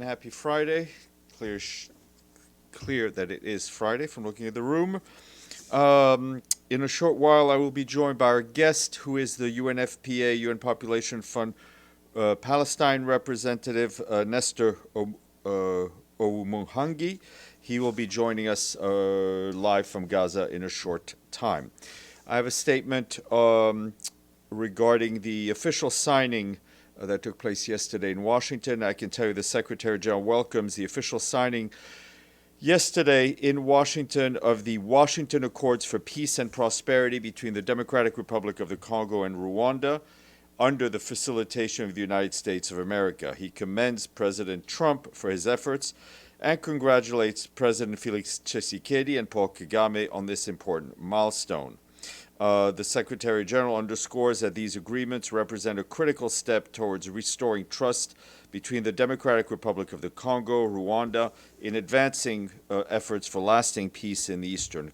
happy Friday. Clear that it is Friday from looking at the room. In a short while, I will be joined by our guest, who is the UNFPA, UN Population Fund Palestine representative, Nestor Oumuhangi. He will be joining us live from Gaza in a short time. I have a statement regarding the official signing that took place yesterday in Washington. I can tell you the Secretary General welcomes the official signing yesterday in Washington of the Washington Accords for Peace and Prosperity between the Democratic Republic of the Congo and Rwanda under the facilitation of the United States of America. He commends President Trump for his efforts and congratulates President Félix Tshisekedi and Paul Kagame on this important milestone. The Secretary General underscores that these agreements represent a critical step towards restoring trust between the Democratic Republic of the Congo, Rwanda, in advancing efforts for lasting peace in the Eastern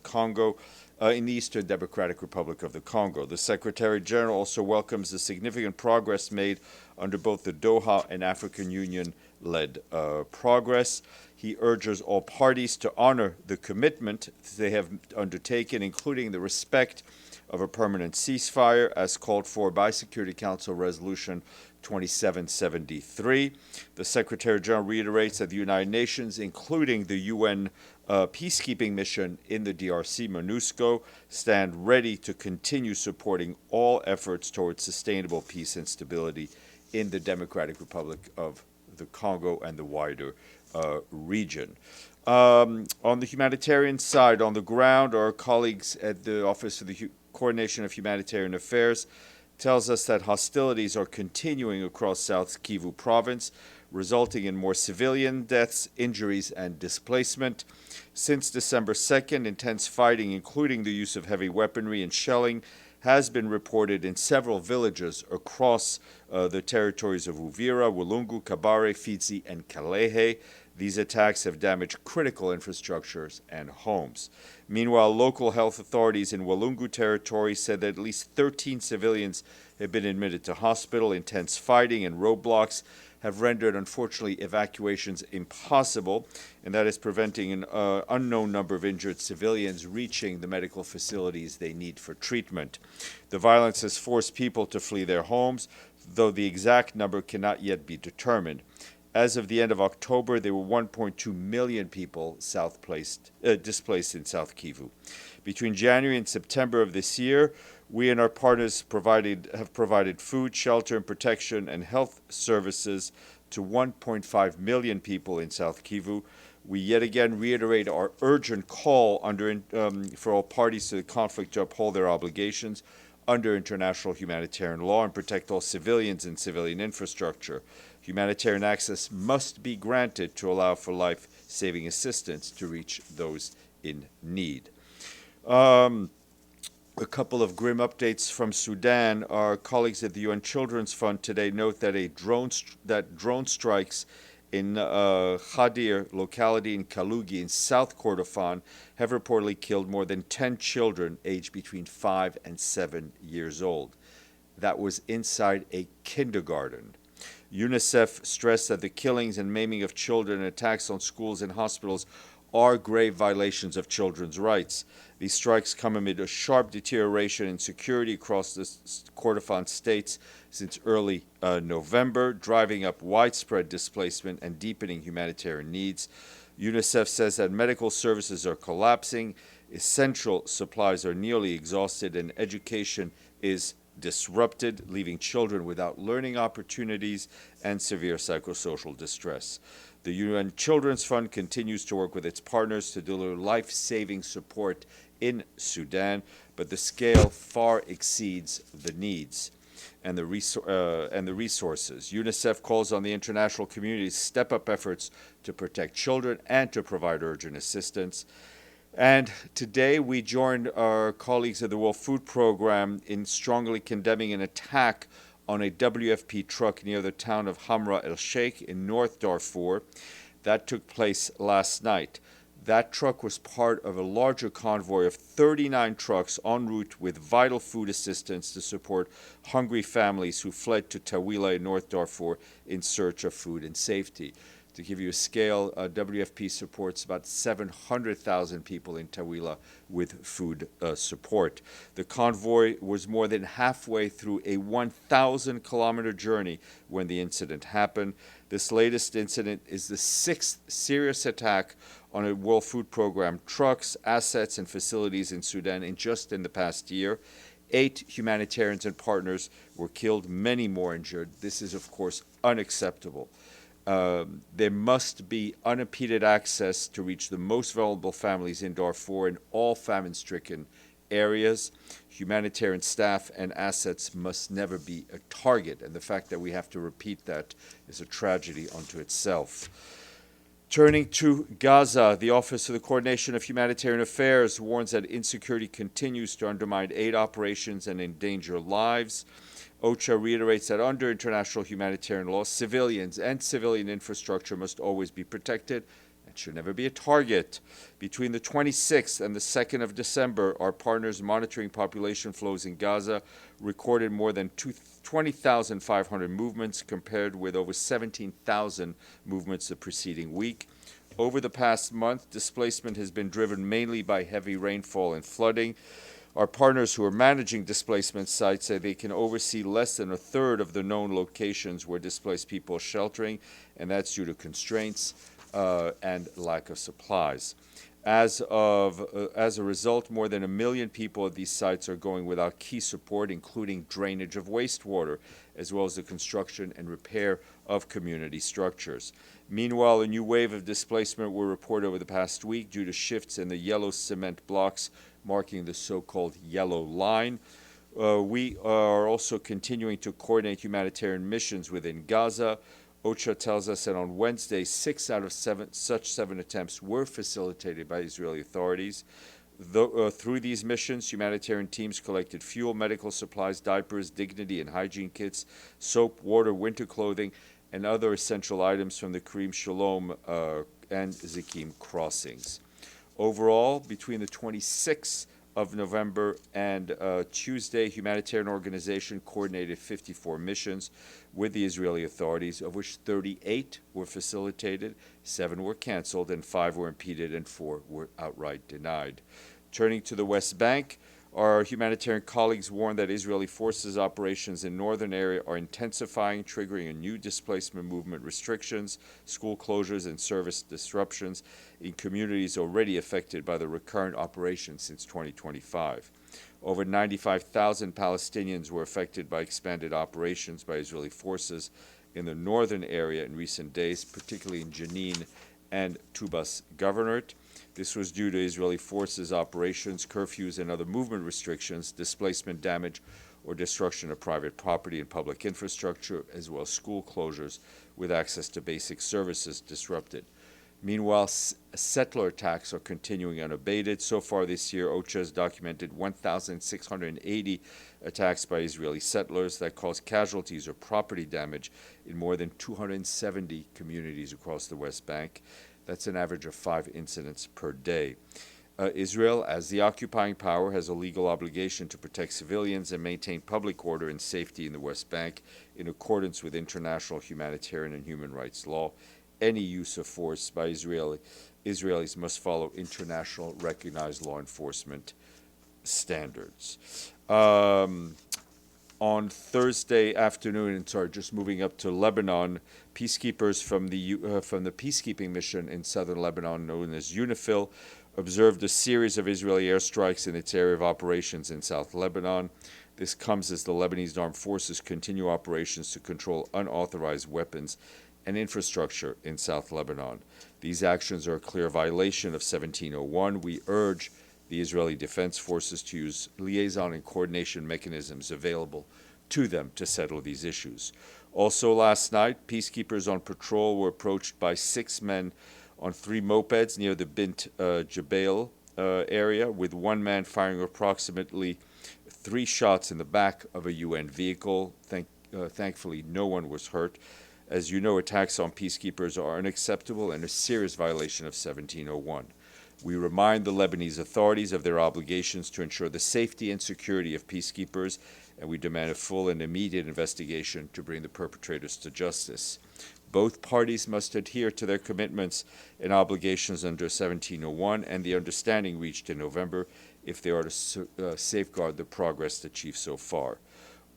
Democratic Republic of the Congo. The Secretary General also welcomes the significant progress made under both the Doha and African Union-led progress. He urges all parties to honor the commitment they have undertaken, including the respect of a permanent ceasefire as called for by Security Council Resolution 2773. The Secretary General reiterates that the United Nations, including the UN peacekeeping mission in the DRC, MONUSCO, stand ready to continue supporting all efforts towards sustainable peace and stability in the Democratic Republic of the Congo and the wider region. On the humanitarian side, on the ground, our colleagues at the Office of the Coordination of Humanitarian Affairs tells us that hostilities are continuing across South Kivu province, resulting in more civilian deaths, injuries, and displacement. Since December 2nd, intense fighting, including the use of heavy weaponry and shelling, has been reported in several villages across the territories of Uvira, Walungu, Kabare, Fizi, and Kalehe. These attacks have damaged critical infrastructures and homes. Meanwhile, local health authorities in Walungu territory said that at least 13 civilians have been admitted to hospital. Intense fighting and roadblocks have rendered, unfortunately, evacuations impossible, and that is preventing an unknown number of injured civilians reaching the medical facilities they need for treatment. The violence has forced people to flee their homes, though the exact number cannot yet be determined. As of the end of October, there were 1.2 million people displaced in South Kivu. Between January and September of this year, we and our partners have provided food, shelter, and protection and health services to 1.5 million people in South Kivu. We yet again reiterate our urgent call for all parties to the conflict to uphold their obligations under international humanitarian law and protect all civilians and civilian infrastructure. Humanitarian access must be granted to allow for life-saving assistance to reach those in need. A couple of grim updates from Sudan. Our colleagues at the UN Children's Fund today note that drone strikes in Khadir locality in Kalugi in South Kordofan have reportedly killed more than 10 children aged between 5 and 7 years old. That was inside a kindergarten. UNICEF stressed that the killings and maiming of children and attacks on schools and hospitals are grave violations of children's rights. These strikes come amid a sharp deterioration in security across the Kordofan states since early November, driving up widespread displacement and deepening humanitarian needs. UNICEF says that medical services are collapsing, essential supplies are nearly exhausted, and education is disrupted, leaving children without learning opportunities and severe psychosocial distress. The UN Children's Fund continues to work with its partners to deliver life-saving support in Sudan, but the scale far exceeds the needs and the resources. UNICEF calls on the international community to step up efforts to protect children and to provide urgent assistance. And today we joined our colleagues at the World Food Program in strongly condemning an attack on a WFP truck near the town of Hamra el-Sheikh in North Darfur. That took place last night. That truck was part of a larger convoy of 39 trucks en route with vital food assistance to support hungry families who fled to Tawila in North Darfur in search of food and safety. To give you a scale, WFP supports about 700,000 people in Tawila with food support. The convoy was more than halfway through a 1,000-kilometer journey when the incident happened. This latest incident is the sixth serious attack on a World Food Program trucks, assets, and facilities in Sudan in the past year. 8 humanitarians and partners were killed, many more injured. This is, of course, unacceptable. There must be unimpeded access to reach the most vulnerable families in Darfur and all famine-stricken areas. Humanitarian staff and assets must never be a target, and the fact that we have to repeat that is a tragedy unto itself. Turning to Gaza, the Office of the Coordination of Humanitarian Affairs warns that insecurity continues to undermine aid operations and endanger lives. OCHA reiterates that under international humanitarian law, civilians and civilian infrastructure must always be protected and should never be a target. Between the 26th and the 2nd of December, our partners monitoring population flows in Gaza recorded more than 20,500 movements, compared with over 17,000 movements the preceding week. Over the past month, displacement has been driven mainly by heavy rainfall and flooding. Our partners who are managing displacement sites say they can oversee less than a third of the known locations where displaced people are sheltering, and that's due to constraints and lack of supplies. As a result, more than 1 million people at these sites are going without key support, including drainage of wastewater, as well as the construction and repair of community structures. Meanwhile, a new wave of displacement were reported over the past week due to shifts in the yellow cement blocks marking the so-called yellow line. We are also continuing to coordinate humanitarian missions within Gaza. OCHA tells us that on Wednesday, 6 out of 7 attempts were facilitated by Israeli authorities. Through these missions, humanitarian teams collected fuel, medical supplies, diapers, dignity and hygiene kits, soap, water, winter clothing, and other essential items from the Karim Shalom and Zikim crossings. Overall, between the 26th of November and Tuesday, humanitarian organization coordinated 54 missions with the Israeli authorities, of which 38 were facilitated, 7 were canceled, and 5 were impeded, and 4 were outright denied. Turning to the West Bank, our humanitarian colleagues warn that Israeli forces operations in northern area are intensifying, triggering a new displacement movement restrictions, school closures, and service disruptions in communities already affected by the recurrent operations since 2025. Over 95,000 Palestinians were affected by expanded operations by Israeli forces in the northern area in recent days, particularly in Jenin and Tubas Governorate. This was due to Israeli forces' operations, curfews, and other movement restrictions, displacement, damage, or destruction of private property and public infrastructure, as well as school closures with access to basic services disrupted. Meanwhile, settler attacks are continuing unabated. So far this year, OCHA has documented 1,680 attacks by Israeli settlers that caused casualties or property damage in more than 270 communities across the West Bank. That's an average of 5 incidents per day. Israel, as the occupying power, has a legal obligation to protect civilians and maintain public order and safety in the West Bank in accordance with international humanitarian and human rights law. Any use of force by Israelis must follow international recognized law enforcement standards. On Thursday afternoon, just moving up to Lebanon, peacekeepers from the peacekeeping mission in southern Lebanon, known as UNIFIL, observed a series of Israeli airstrikes in its area of operations in South Lebanon. This comes as the Lebanese armed forces continue operations to control unauthorized weapons and infrastructure in South Lebanon. These actions are a clear violation of 1701. We urge the Israeli Defense Forces to use liaison and coordination mechanisms available to them to settle these issues. Also last night, peacekeepers on patrol were approached by 6 men on 3 mopeds near the Bint Jabal area, with one man firing approximately 3 shots in the back of a UN vehicle. Thankfully, no one was hurt. As you know, attacks on peacekeepers are unacceptable and a serious violation of 1701. We remind the Lebanese authorities of their obligations to ensure the safety and security of peacekeepers, and we demand a full and immediate investigation to bring the perpetrators to justice. Both parties must adhere to their commitments and obligations under 1701 and the understanding reached in November if they are to safeguard the progress achieved so far.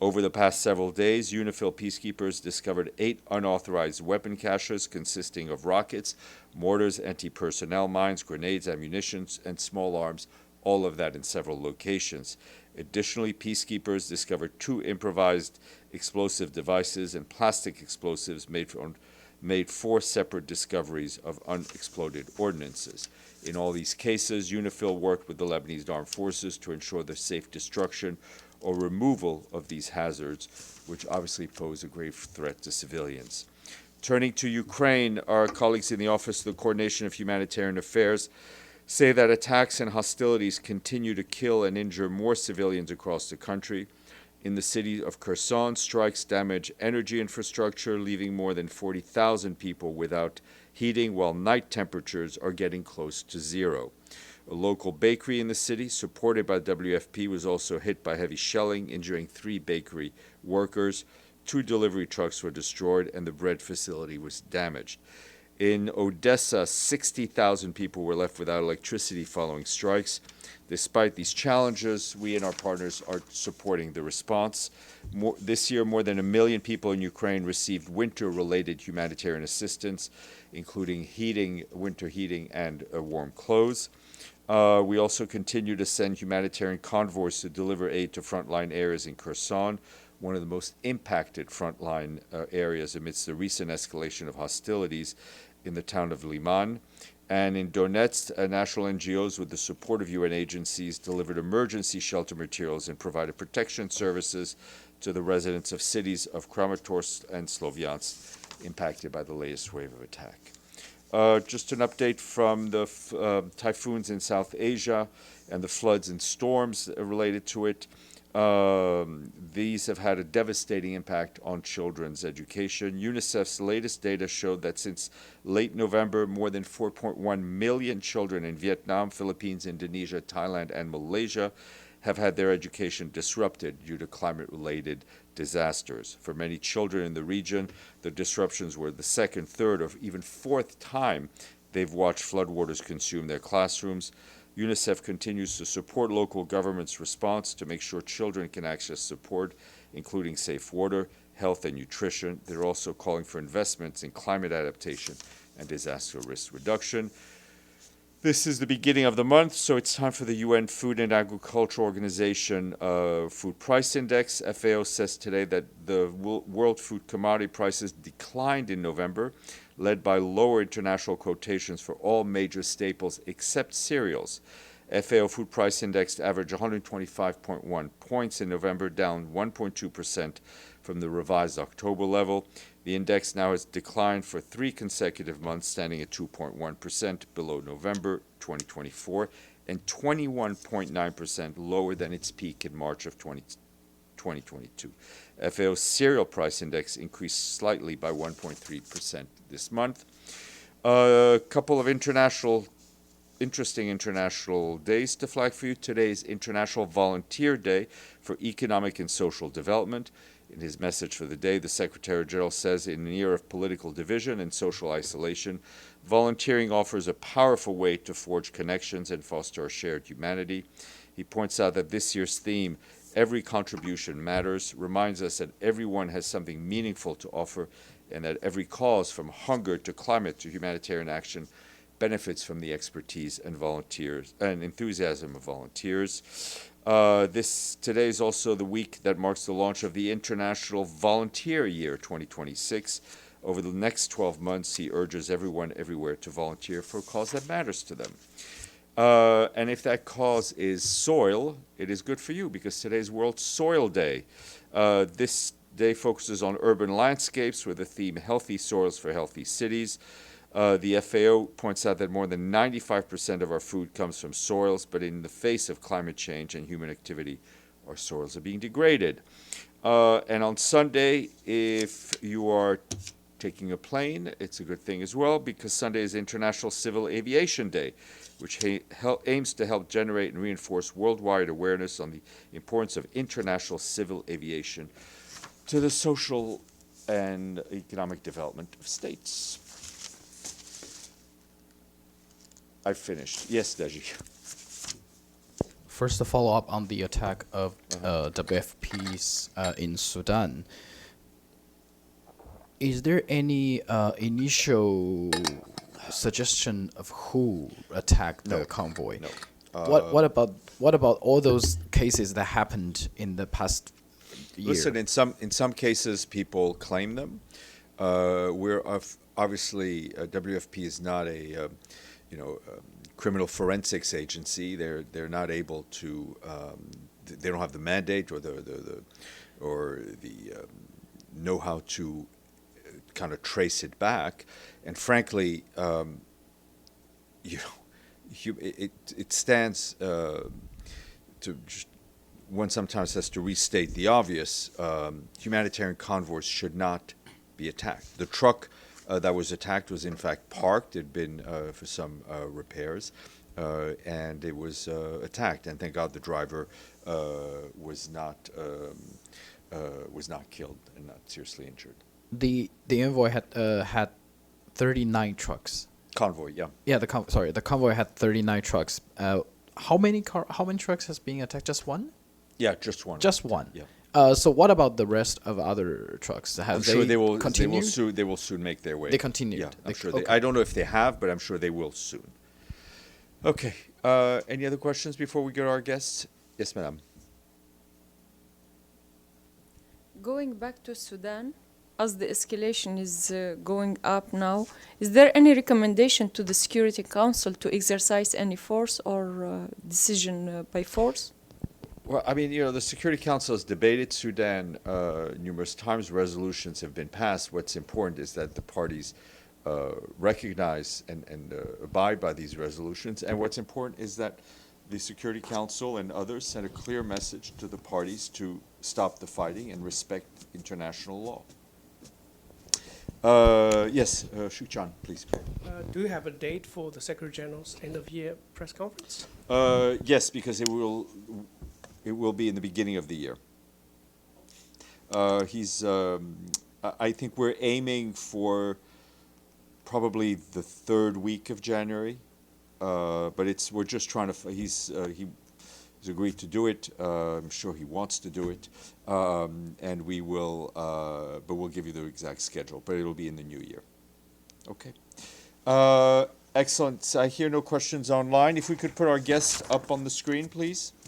Over the past several days, UNIFIL peacekeepers discovered 8 unauthorized weapon caches consisting of rockets, mortars, anti-personnel mines, grenades, ammunition, and small arms, all of that in several locations. Additionally, peacekeepers discovered 2 improvised explosive devices and plastic explosives made 4 separate discoveries of unexploded ordnances. In all these cases, UNIFIL worked with the Lebanese armed forces to ensure the safe destruction or removal of these hazards, which obviously pose a grave threat to civilians. Turning to Ukraine, our colleagues in the Office of the Coordination of Humanitarian Affairs say that attacks and hostilities continue to kill and injure more civilians across the country. In the city of Kherson, strikes damage energy infrastructure, leaving more than 40,000 people without heating, while night temperatures are getting close to zero. A local bakery in the city, supported by WFP, was also hit by heavy shelling, injuring 3 bakery workers. 2 delivery trucks were destroyed, and the bread facility was damaged. In Odessa, 60,000 people were left without electricity following strikes. Despite these challenges, we and our partners are supporting the response. This year, more than 1 million people in Ukraine received winter-related humanitarian assistance, including winter heating, and warm clothes. We also continue to send humanitarian convoys to deliver aid to frontline areas in Kherson, one of the most impacted frontline areas amidst the recent escalation of hostilities in the town of Liman. And in Donetsk, national NGOs with the support of UN agencies delivered emergency shelter materials and provided protection services to the residents of cities of Kramatorsk and Sloviansk impacted by the latest wave of attack. Just an update from the typhoons in South Asia and the floods and storms related to it. These have had a devastating impact on children's education. UNICEF's latest data showed that since late November, more than 4.1 million children in Vietnam, Philippines, Indonesia, Thailand, and Malaysia have had their education disrupted due to climate-related disasters. For many children in the region, the disruptions were the second, third, or even fourth time they've watched floodwaters consume their classrooms. UNICEF continues to support local governments' response to make sure children can access support, including safe water, health, and nutrition. They're also calling for investments in climate adaptation and disaster risk reduction. This is the beginning of the month, so it's time for the UN Food and Agriculture Organization Food Price Index. FAO says today that the world food commodity prices declined in November, led by lower international quotations for all major staples except cereals. FAO Food Price Index averaged 125.1 points in November, down 1.2% from the revised October level. The index now has declined for 3 consecutive months, standing at 2.1% below November 2024 and 21.9% lower than its peak in March of 2022. FAO's cereal price index increased slightly by 1.3% this month. A couple of interesting international days to flag for you. Today is International Volunteer Day for Economic and Social Development. In his message for the day, the Secretary General says, in an era of political division and social isolation, volunteering offers a powerful way to forge connections and foster a shared humanity. He points out that this year's theme, Every Contribution Matters, reminds us that everyone has something meaningful to offer and that every cause, from hunger to climate to humanitarian action, benefits from the expertise and volunteers and enthusiasm of volunteers. Today is also the week that marks the launch of the International Volunteer Year 2026. Over the next 12 months, he urges everyone everywhere to volunteer for a cause that matters to them. And if that cause is soil, it is good for you because today is World Soil Day. This day focuses on urban landscapes with the theme Healthy Soils for Healthy Cities. The FAO points out that more than 95% of our food comes from soils, but in the face of climate change and human activity, our soils are being degraded. And on Sunday, if you are taking a plane, it's a good thing as well, because Sunday is International Civil Aviation Day, which aims to help generate and reinforce worldwide awareness on the importance of international civil aviation to the social and economic development of states. I've finished. Yes, Deji. First, to follow up on the attack of WFPs in Sudan, is there any initial suggestion of who attacked the convoy? No. What about all those cases that happened in the past year? Listen, in some cases, people claim them. Obviously WFP is not a criminal forensics agency. They're not able to. They don't have the mandate or the know-how to kind of trace it back. And frankly, it stands to just, one sometimes has to restate the obvious. Humanitarian convoys should not be attacked. The truck that was attacked was in fact parked. It had been for some repairs, and it was attacked. And thank God the driver was not killed and not seriously injured. The envoy had 39 trucks. Convoy, yeah. Yeah, the convoy had 39 trucks. How many trucks has been attacked? Just one? Yeah, just one. Just one. Yeah. So what about the rest of other trucks? I'm sure they will soon make their way. They continued. Yeah, I'm sure. Okay. I don't know if they have, but I'm sure they will soon. Okay. Any other questions before we get our guests? Yes, madam. Going back to Sudan, as the escalation is going up now, is there any recommendation to the Security Council to exercise any force or decision by force? Well, I mean, the Security Council has debated Sudan numerous times. Resolutions have been passed. What's important is that the parties recognize and abide by these resolutions. And what's important is that the Security Council and others send a clear message to the parties to stop the fighting and respect international law. Yes, Shuchan, please. Do you have a date for the Secretary General's end-of-year press conference? Yes, because it will be in the beginning of the year. I think we're aiming for probably the third week of January, but we're just trying to. He's agreed to do it. I'm sure he wants to do it, and we will. But we'll give you the exact schedule. But it'll be in the new year. Okay. Excellent. I hear no questions online. If we could put our guest up on the screen, please.